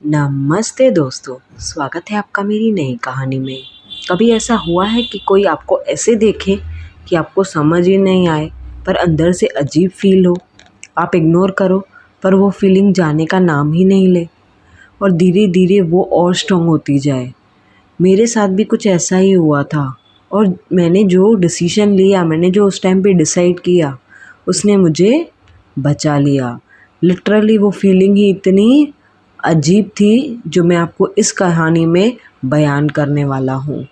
नमस्ते दोस्तों, स्वागत है आपका मेरी नई कहानी में। कभी ऐसा हुआ है कि कोई आपको ऐसे देखे कि आपको समझ ही नहीं आए पर अंदर से अजीब फील हो। आप इग्नोर करो पर वो फीलिंग जाने का नाम ही नहीं ले और धीरे धीरे वो और स्ट्रॉन्ग होती जाए। मेरे साथ भी कुछ ऐसा ही हुआ था और मैंने जो डिसीजन लिया, मैंने जो उस टाइम पे डिसाइड किया, उसने मुझे बचा लिया। लिटरली वो फीलिंग ही इतनी अजीब थी जो मैं आपको इस कहानी में बयान करने वाला हूँ।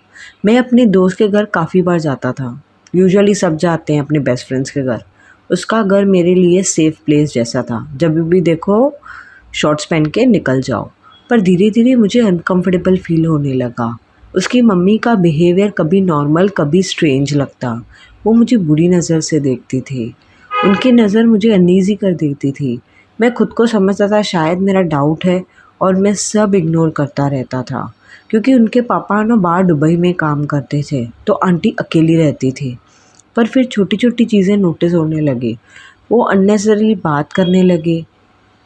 मैं अपने दोस्त के घर काफ़ी बार जाता था। यूजुअली सब जाते हैं अपने बेस्ट फ्रेंड्स के घर। उसका घर मेरे लिए सेफ़ प्लेस जैसा था। जब भी देखो शॉर्ट्स पहन के निकल जाओ। पर धीरे धीरे मुझे अनकंफर्टेबल फील होने लगा। उसकी मम्मी का बिहेवियर कभी नॉर्मल कभी स्ट्रेंज लगता। वो मुझे बुरी नज़र से देखती थी। उनकी नज़र मुझे अनईज़ी कर देती थी। मैं खुद को समझता था शायद मेरा डाउट है और मैं सब इग्नोर करता रहता था क्योंकि उनके पापा ना बाहर दुबई में काम करते थे तो आंटी अकेली रहती थी। पर फिर छोटी छोटी चीज़ें नोटिस होने लगी। वो अननेसेसरी बात करने लगी,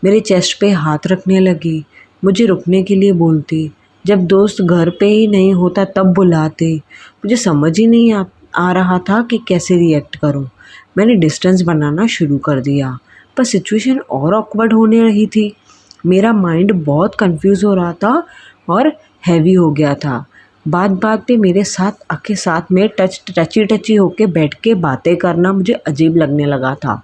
मेरे चेस्ट पे हाथ रखने लगी, मुझे रुकने के लिए बोलती। जब दोस्त घर पे ही नहीं होता तब बुलाते। मुझे समझ ही नहीं आ रहा था कि कैसे रिएक्ट करूं। मैंने डिस्टेंस बनाना शुरू कर दिया पर सिचुएशन और ऑकवर्ड होने रही थी। मेरा माइंड बहुत कंफ्यूज हो रहा था और हैवी हो गया था। बात बात पे मेरे साथ में टची होके बैठ के बातें करना मुझे अजीब लगने लगा था।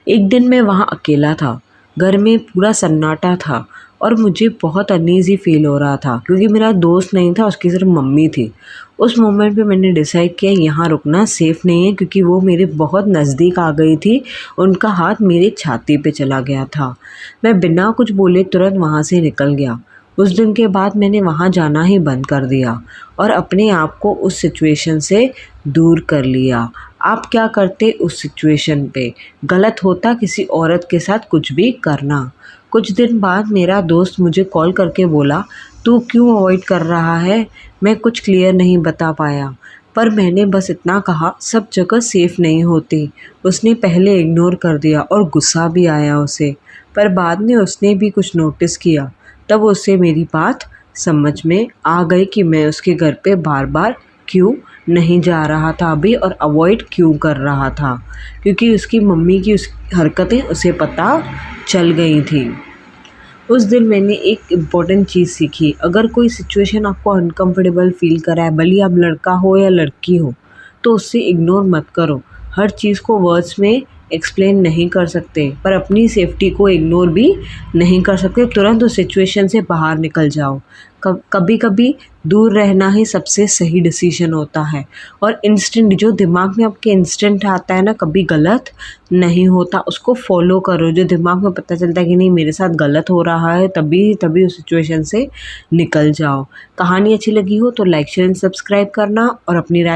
एक दिन मैं वहाँ अकेला था, घर में पूरा सन्नाटा था और मुझे बहुत अनईज़ी फ़ील हो रहा था क्योंकि मेरा दोस्त नहीं था, उसकी सिर्फ मम्मी थी। उस मोमेंट पे मैंने डिसाइड किया यहाँ रुकना सेफ़ नहीं है क्योंकि वो मेरे बहुत नज़दीक आ गई थी। उनका हाथ मेरे छाती पे चला गया था। मैं बिना कुछ बोले तुरंत वहाँ से निकल गया। उस दिन के बाद मैंने वहाँ जाना ही बंद कर दिया और अपने आप को उस सिचुएशन से दूर कर लिया। आप क्या करते उस सिचुएशन पे? गलत होता किसी औरत के साथ कुछ भी करना। कुछ दिन बाद मेरा दोस्त मुझे कॉल करके बोला, तू क्यों अवॉइड कर रहा है? मैं कुछ क्लियर नहीं बता पाया पर मैंने बस इतना कहा, सब जगह सेफ़ नहीं होती। उसने पहले इग्नोर कर दिया और गुस्सा भी आया उसे, पर बाद में उसने भी कुछ नोटिस किया। तब उसे मेरी बात समझ में आ गई कि मैं उसके घर पे बार बार क्यों नहीं जा रहा था अभी और अवॉइड क्यों कर रहा था, क्योंकि उसकी मम्मी की उस हरकतें उसे पता चल गई थी। उस दिन मैंने एक इम्पॉर्टेंट चीज़ सीखी, अगर कोई सिचुएशन आपको अनकंफर्टेबल फ़ील कराए, भले आप लड़का हो या लड़की हो, तो उससे इग्नोर मत करो। हर चीज़ को वर्ड्स में एक्सप्लेन नहीं कर सकते पर अपनी सेफ्टी को इग्नोर भी नहीं कर सकते। तुरंत उस सिचुएशन से बाहर निकल जाओ। कभी कभी दूर रहना ही सबसे सही डिसीजन होता है और इंस्टेंट जो दिमाग में आपके इंस्टेंट आता है ना, कभी गलत नहीं होता, उसको फॉलो करो। जो दिमाग में पता चलता है कि नहीं मेरे साथ गलत हो रहा है, तभी उस सिचुएशन से निकल जाओ। कहानी अच्छी लगी हो तो लाइक शेयर एंड सब्सक्राइब करना और अपनी राय